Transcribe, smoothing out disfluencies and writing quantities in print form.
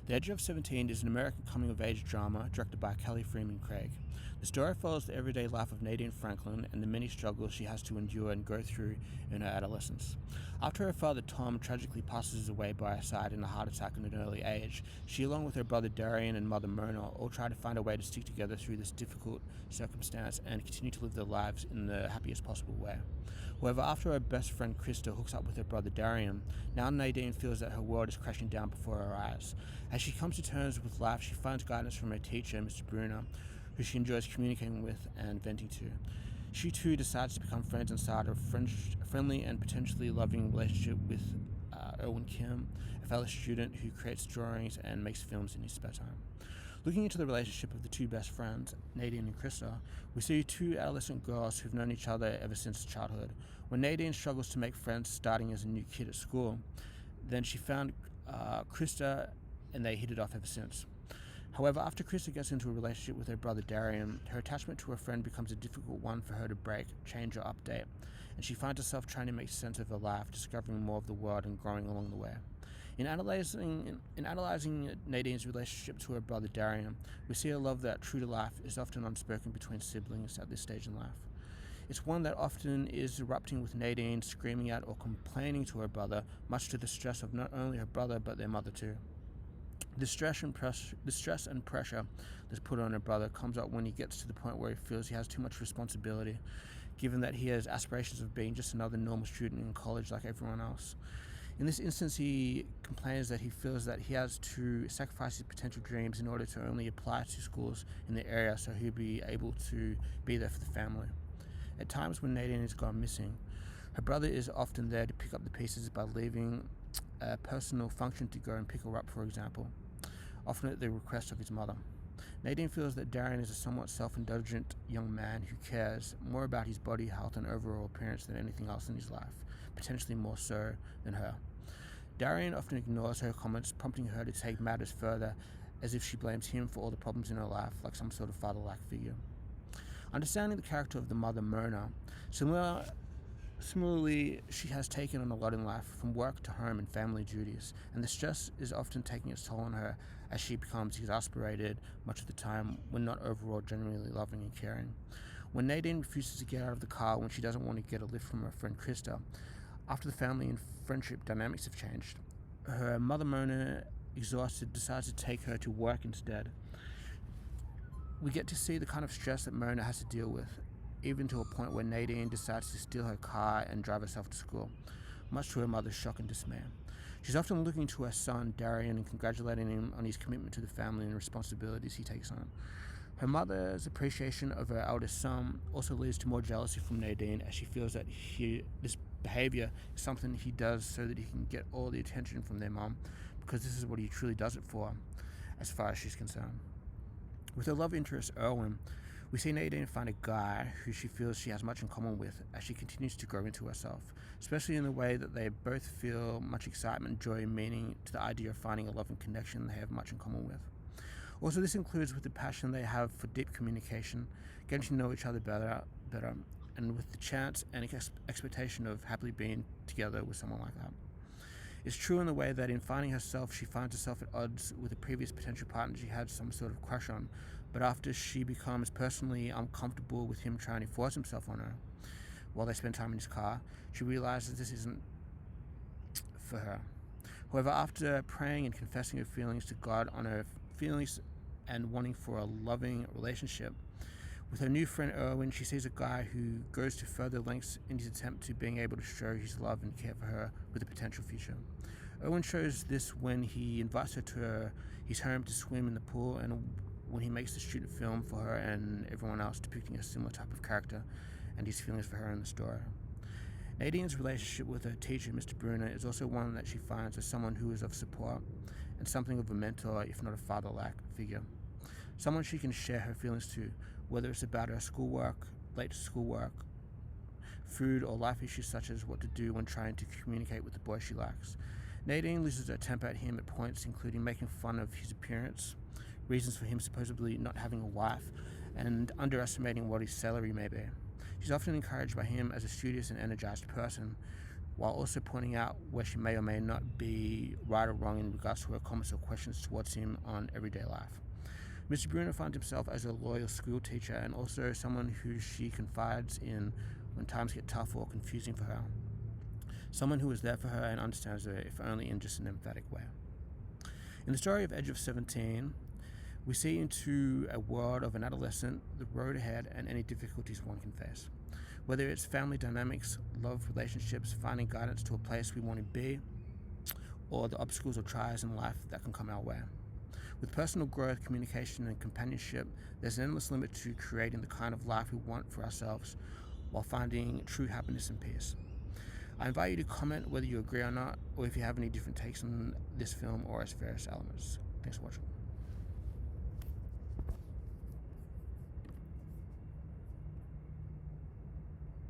The Edge of 17 is an American coming-of-age drama directed by Kelly Fremon Craig. The story follows the everyday life of Nadine Franklin and the many struggles she has to endure and go through in her adolescence. After her father Tom tragically passes away by her side in a heart attack at an early age, she, along with her brother Darian and mother Myrna, all try to find a way to stick together through this difficult circumstance and continue to live their lives in the happiest possible way. However, after her best friend Krista hooks up with her brother Darian, now Nadine feels that her world is crashing down before her eyes. As she comes to terms with life, she finds guidance from her teacher, Mr. Bruner, who she enjoys communicating with and venting to. She too decides to become friends and start a friendly and potentially loving relationship with Erwin Kim, a fellow student who creates drawings and makes films in his spare time. Looking into the relationship of the two best friends, Nadine and Krista, we see two adolescent girls who've known each other ever since childhood. When Nadine struggles to make friends starting as a new kid at school, then she found Krista and they hit it off ever since. However, after Krista gets into a relationship with her brother Darian, her attachment to her friend becomes a difficult one for her to break, change, or update, and she finds herself trying to make sense of her life, discovering more of the world and growing along the way. In analyzing Nadine's relationship to her brother Darian, we see a love that, true to life, is often unspoken between siblings at this stage in life. It's one that often is erupting with Nadine screaming at or complaining to her brother, much to the stress of not only her brother but their mother too. The stress and pressure that's put on her brother comes up when he gets to the point where he feels he has too much responsibility, given that he has aspirations of being just another normal student in college like everyone else. In this instance, he complains that he feels that he has to sacrifice his potential dreams in order to only apply to schools in the area so he'll be able to be there for the family. At times when Nadine has gone missing, her brother is often there to pick up the pieces by leaving a personal function to go and pick her up, for example, often at the request of his mother. Nadine feels that Darian is a somewhat self-indulgent young man who cares more about his body, health, and overall appearance than anything else in his life, potentially more so than her. Darian often ignores her comments, prompting her to take matters further, as if she blames him for all the problems in her life, like some sort of father-like figure. Understanding the character of the mother Myrna, similarly, she has taken on a lot in life, from work to home and family duties, and the stress is often taking its toll on her as she becomes exasperated much of the time when not overall genuinely loving and caring. When Nadine refuses to get out of the car when she doesn't want to get a lift from her friend Krista, after the family and friendship dynamics have changed, her mother Mona, exhausted, decides to take her to work instead. We get to see the kind of stress that Mona has to deal with, even to a point where Nadine decides to steal her car and drive herself to school, much to her mother's shock and dismay. She's often looking to her son, Darian, and congratulating him on his commitment to the family and responsibilities he takes on. Her mother's appreciation of her eldest son also leads to more jealousy from Nadine, as she feels that this behavior is something he does so that he can get all the attention from their mom, because this is what he truly does it for, as far as she's concerned. With her love interest, Erwin, we see Nadine find a guy who she feels she has much in common with as she continues to grow into herself, especially in the way that they both feel much excitement, joy, and meaning to the idea of finding a loving connection they have much in common with. Also, this includes with the passion they have for deep communication, getting to know each other better, and with the chance and expectation of happily being together with someone like that. It's true in the way that in finding herself, she finds herself at odds with a previous potential partner she had some sort of crush on, but after she becomes personally uncomfortable with him trying to force himself on her while they spend time in his car, she realizes this isn't for her. However, after praying and confessing her feelings to God on her feelings and wanting for a loving relationship, with her new friend Erwin, she sees a guy who goes to further lengths in his attempt to being able to show his love and care for her with a potential future. Erwin shows this when he invites her to his home to swim in the pool, and when he makes the student film for her and everyone else depicting a similar type of character and his feelings for her in the story. Nadine's relationship with her teacher, Mr. Bruner, is also one that she finds as someone who is of support and something of a mentor, if not a father-like figure. Someone she can share her feelings to, whether it's about her schoolwork, late schoolwork, food, or life issues such as what to do when trying to communicate with the boy she likes. Nadine loses her temper at him at points, including making fun of his appearance, reasons for him supposedly not having a wife, and underestimating what his salary may be. She's often encouraged by him as a studious and energized person while also pointing out where she may or may not be right or wrong in regards to her comments or questions towards him on everyday life. Mr. Bruno finds himself as a loyal school teacher and also someone who she confides in when times get tough or confusing for her. Someone who is there for her and understands her, if only in just an emphatic way. In the story of Edge of 17, we see into a world of an adolescent, the road ahead, and any difficulties one can face. Whether it's family dynamics, love relationships, finding guidance to a place we want to be, or the obstacles or trials in life that can come our way. With personal growth, communication, and companionship, there's an endless limit to creating the kind of life we want for ourselves while finding true happiness and peace. I invite you to comment whether you agree or not, or if you have any different takes on this film or its various elements. Thanks for watching.